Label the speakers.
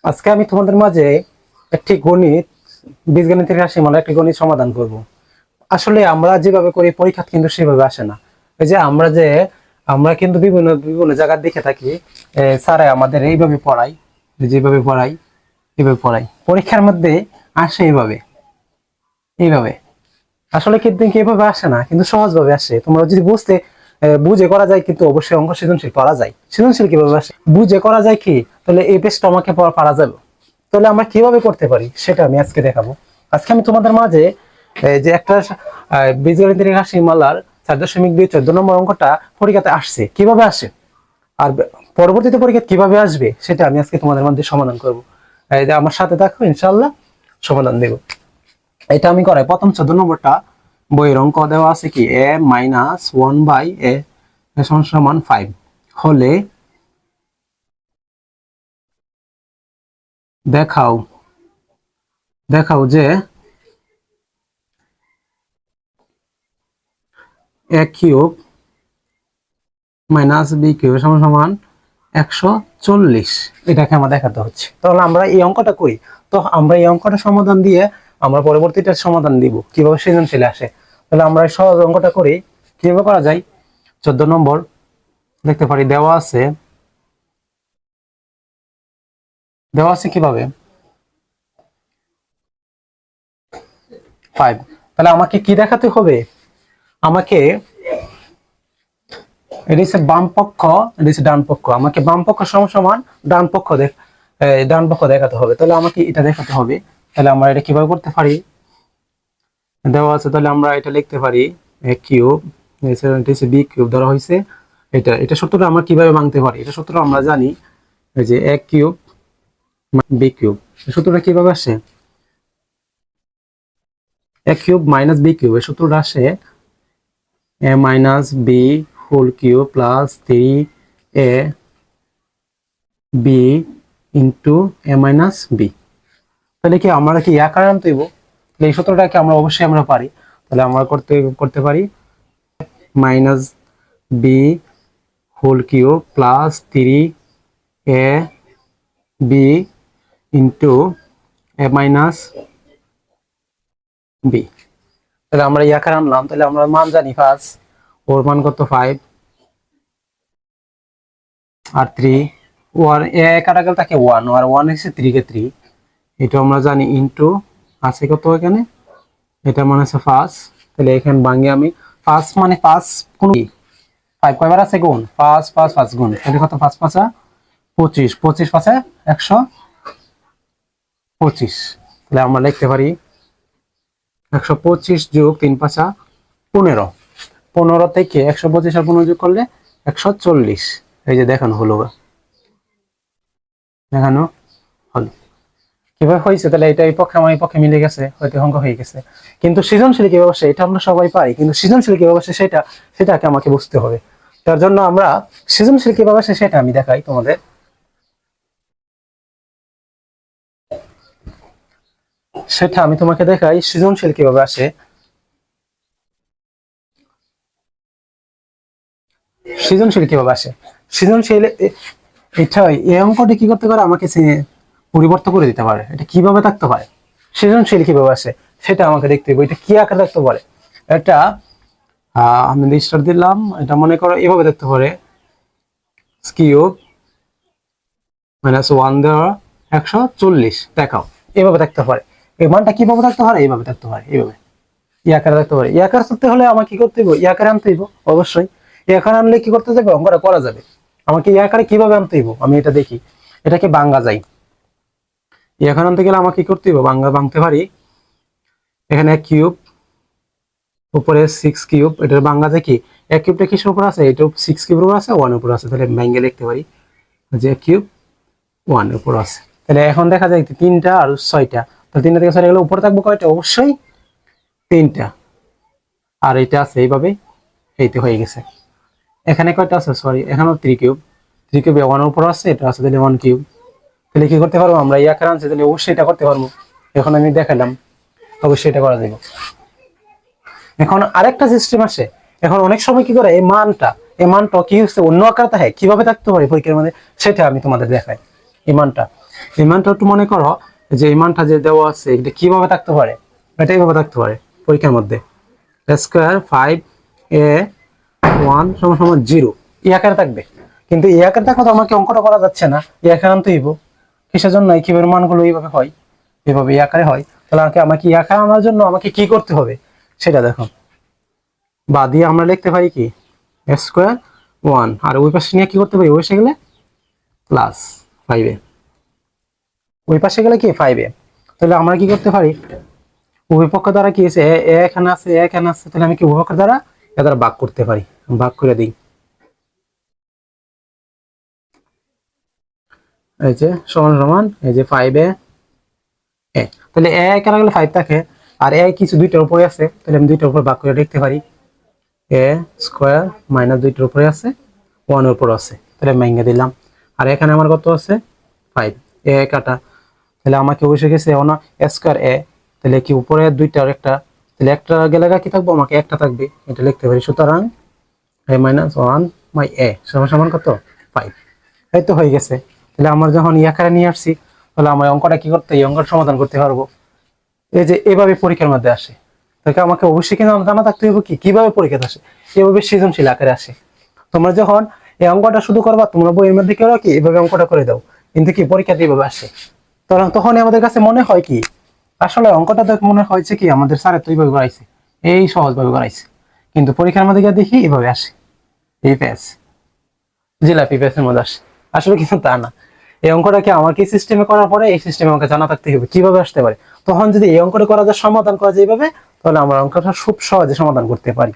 Speaker 1: আজকে আমি তোমাদের মাঝে একটি গণিত বীজগণিতের রাশিমালা একটি গণিত সমাধান করব। আসলে আমরা যেভাবে করি পরীক্ষা কিন্তু সেভাবে আসে না। এই যে আমরা কিন্তু বিভিন্ন বিভিন্ন জায়গায় দেখে থাকি স্যারে আমাদের এইভাবে পড়াই, যেভাবে পড়াই এইভাবে পড়াই, পরীক্ষার মধ্যে আসে এইভাবে এইভাবে। আসলে কিন্তু এইভাবে আসে না, কিন্তু সহজভাবে আসে। তোমরা যদি বুঝে করা যায় কিন্তু অবশ্যই অঙ্ক সৃজনশীল করা যায়। সৃজনশীল কিভাবে আসে? বুঝে করা যায় কি? তাহলে এই পেজটা আমাকে পারা যাবে। তাহলে আমরা কিভাবে করতে পারি সেটা আমি আজকে দেখাবো। আজকে আমি তোমাদের মাঝে যে একটা বীজগণিতের রাশিমালার 4.2 14 নম্বর অঙ্কটা পরীক্ষাতে আসছে, কিভাবে আসে আর পরবর্তীতে পরীক্ষা কিভাবে আসবে সেটা আমি আজকে তোমাদের মধ্যে সমাধান করব। এই যে আমার সাথে থাকো, ইনশাআল্লাহ সমাধান দেব। এটা আমি করাই। প্রথম 14 নম্বরটা বইয়ের অঙ্ক দেওয়া আছে কি a-1/a=5 হলে দেখাও দেখাও যে a cube minus B cube সমান 140। এটাকে আমার দেখাতে হচ্ছে। তাহলে আমরা এই অঙ্কটা করি। তো আমরা এই অঙ্কটা সমাধান দিয়ে আমরা পরবর্তীটা সমাধান দিব কিভাবে সৃজনশীল আসে। তাহলে আমরা এই সহজ অঙ্কটা করি। কিভাবে করা যায়? 14 নম্বর দেখতে পারি দেওয়া আছে কিভাবে 5। তাহলে আমাকে কি দেখাতে হবে? আমাকে এটা হচ্ছে বাম পক্ষ, এটা হচ্ছে ডান পক্ষ। আমাকে বাম পক্ষ সমান ডান পক্ষ দেখাতে হবে। তাহলে আমাকে এটা দেখাতে হবে। তাহলে আমরা এটা কিভাবে করতে পারি? দেওয়া আছে, তাহলে আমরা এটা লিখতে পারি a কিউব, এটা হচ্ছে b কিউব ধরা হয়েছে। এটা সূত্রটা আমরা কিভাবে ভাঙতে পারি? এটা সূত্র আমরা জানি, এই যে a কিউব b কিউব। সূত্রটা কিভাবে আসে? a cube minus b cube, এই সূত্রটা আসে a minus b whole cube plus 3a b into a minus b। তাহলে কি আমরা কি আকারে আনতে হইব? এই সূত্রটাকে আমরা অবশ্যই আমরা পারি। তাহলে আমরা করতে পারি minus B whole cube plus 3a b into a minus b। তাহলে আমরা আকারে আনলাম। তাহলে আমরা মান জানি ফার্স্ট, ওর মান কত 5 আর 3, ওর এ কাটা গেল তাকে 1 আর 1 হচ্ছে 3 কে 3, এটা আমরা জানি ইন্টু আছে কত এখানে, এটা মানে আছে 5। তাহলে এখানে ভাঙি আমি 5 মানে 5 কোন 5 কয়বার আছে গুণ 5 5 5 গুণ, তাহলে কত 5 5 25, 25 5 125। তাহলে আমরা লিখতে পারি 125 যোগ 3 5 15, 15 থেকে 125 আর 15 যোগ করলে 140। এই যে দেখানো হলো কিভাবে হয়েছে। তাহলে এটা এই পক্ষে আমার এই পক্ষে মিলে গেছে, হয়তো অঙ্ক হয়ে গেছে। কিন্তু সৃজনশীল কিভাবে আসে এটা আমরা সবাই পাই, কিন্তু সৃজনশীল কিভাবে আসে সেটাকে আমাকে বুঝতে হবে। তার জন্য আমরা সৃজনশীল কিভাবে আসে সেটা আমি দেখাই তোমাদের। সেটা আমি তোমাকে দেখাই সৃজনশীল কিভাবে আসে। সৃজনশীল কিভাবে আসে? সৃজনশীল এটা এই অঙ্কটি কি করতে পারে, আমাকে পরিবর্তন করে দিতে পারে। এটা কিভাবে থাকতে পারে, সৃজনশীল কিভাবে আসে সেটা আমাকে দেখতে হবে। এটা কি আকারে থাকতে পারে? এটা আমি স্টার দিলাম, এটা মনে করো এভাবে দেখতে পারে কিউব মাইনাস 1 দেওয়া 140 দেখাও, এভাবে থাকতে পারে। এই মানটা কিভাবে থাকতে পারে? এইভাবে থাকতে পারে, এইভাবে আকারে থাকতে পারে। আকারে থাকতে হলে আমাকে কি করতে হবে? আকারে আনতে হইব অবশ্যই। আকারে আনলে কি করতে যাবে? অঙ্কটা করা যাবে। আমাকে আকারে কিভাবে আনতে হইব আমি এটা দেখি। এটাকে ভাঙা যায়। আকারে আনতে গেলে আমাকে কি করতে হইব? ভাঙতে পারি। এখানে এক কিউব উপরে 6 কিউব, এটার ভাঙা যায় কি এক কিউবটা কিসের উপর আছে? এটা 6 কিউবের উপর আছে, 1 এর উপর আছে। তাহলে ভেঙে লিখতে পারি যে কিউব 1 এর উপর আছে। তাহলে এখন দেখা যায় 3টা আর 6টা, তাহলে 3টা থেকে 6টা গেলে উপরে থাকবে কয়টা? অবশ্যই 3টা। আর এটা আছে এইভাবে, এইতে হয়ে গেছে। এখানে কয়টা আছে? সরি, এখানেও 3 কিউব, 3 কিউব 1 এর উপর আছে, এটা আছে তাহলে 1 কিউব। তাহলে কি করতে পারবো আমরা? আকারে আনছি, তাহলে অবশ্যই এটা করতে পারবো। এখন আমি দেখালাম, অবশ্যই এটা করা যাবে। এখন আরেকটা সিস্টেম আসে। এখন অনেক সময় কি করে এই মানটা কি হচ্ছে অন্য আকারে থাকে, কিভাবে থাকতে পারে পরীক্ষার মধ্যে সেটা আমি তোমাদের দেখাই। এই মানটা এই মানটা একটু মনে করো, যে এই মানটা যে দেওয়া আছে এটা কিভাবে থাকতে পারে, এটা এইভাবে থাকতে পারে পরীক্ষার মধ্যে, স্কোয়ার 5a1 সমান সমান 0 এই আকারে থাকবে। কিন্তু এই আকারে দেখো তো আমাকে অঙ্কটা করা যাচ্ছে না, এই আকারে আনতে হইব। কিসের জন্য? এই কিউবের মানগুলো এইভাবে হয়, এইভাবে এই আকারে হয়। তাহলে আমাকে এই আকারে আনার জন্য আমাকে কি করতে হবে সেটা দেখো। বা দিয়ে আমরা লিখতে পারি কি স্কোয়ার 1, আর ওই পাশে নিয়ে কি করতে পারি, ওই পাশে গেলে প্লাস 5a, ওই পাশে গেলে কি 5a। তাহলে আমরা কি করতে পারি, উভয় পক্ষ দ্বারা কি আছে, এখানে আছে এখানে আছে, তাহলে আমি কি উভয় পক্ষ দ্বারা এ দ্বারা ভাগ করতে পারি, ভাগ করে দিই। এই যে সমান সমান এই যে 5a, তাহলে এ কেন গেলে 5 থাকে, আর এ কিছু দুইটার উপরে আছে, তাহলে আমি দুইটার উপর ভাগ করে লিখতে পারি এ স্কোয়ার মাইনাস দুইটার উপরে আছে 1 এর উপর আছে, তাহলে ভেঙে দিলাম। আর এখানে আমার কত আছে 5, এ কাটা, তাহলে আমাকে অবশ্যই গেছে স্কোয়ার এ, তাহলে কি উপরে দুইটা আর একটা, তাহলে একটা গেলে কি থাকবো, আমাকে একটা থাকবে, এটা লিখতে পারি। সুতরাং এ মাইনাস 1 বাই এ সমান সমান কত 5। এই তো হয়ে গেছে। তাহলে আমরা যখন আকারে নিয়ে আসছি, তাহলে আমরা অঙ্কটা কি করতে, এই অঙ্কটা সমাধান করতে পারবো। এই যে এভাবে পরীক্ষার মধ্যে আসে, তাহলে আমাকে অবশ্যই কিন্তু জানা থাকতে হবে কি কিভাবে পরীক্ষাতে আসে, এভাবে সৃজনশীল আকারে আসে। তোমরা যখন এই অঙ্কটা শুধু করবা, তোমরা বইয়ের মধ্যে কেউ কি এভাবে অঙ্কটা করে দাও, কিন্তু কি পরীক্ষাতে এভাবে আসে। তখন আমাদের কাছে মনে হয় কি, আসলে অঙ্কটা দেখ মনে হয়েছে কি আমাদের স্যার তো এইভাবে করাইছে, এই সহজভাবে করাইছে, কিন্তু পরীক্ষার মধ্যে গিয়ে দেখি এভাবে আসে, এই প্যাস জিলাপি প্যাসের মধ্যে আসে। আসলে কিন্তু তা না, এই অঙ্কটা কি আমাকে সিস্টেমে করার পরে এই সিস্টেমে আমাকে জানা থাকতে হবে কিভাবে আসতে পারে। তখন যদি এই অঙ্কটা করা যায়, সমাধান করা যায় এইভাবে, তাহলে আমরা অঙ্কটা খুব সহজে সমাধান করতে পারি।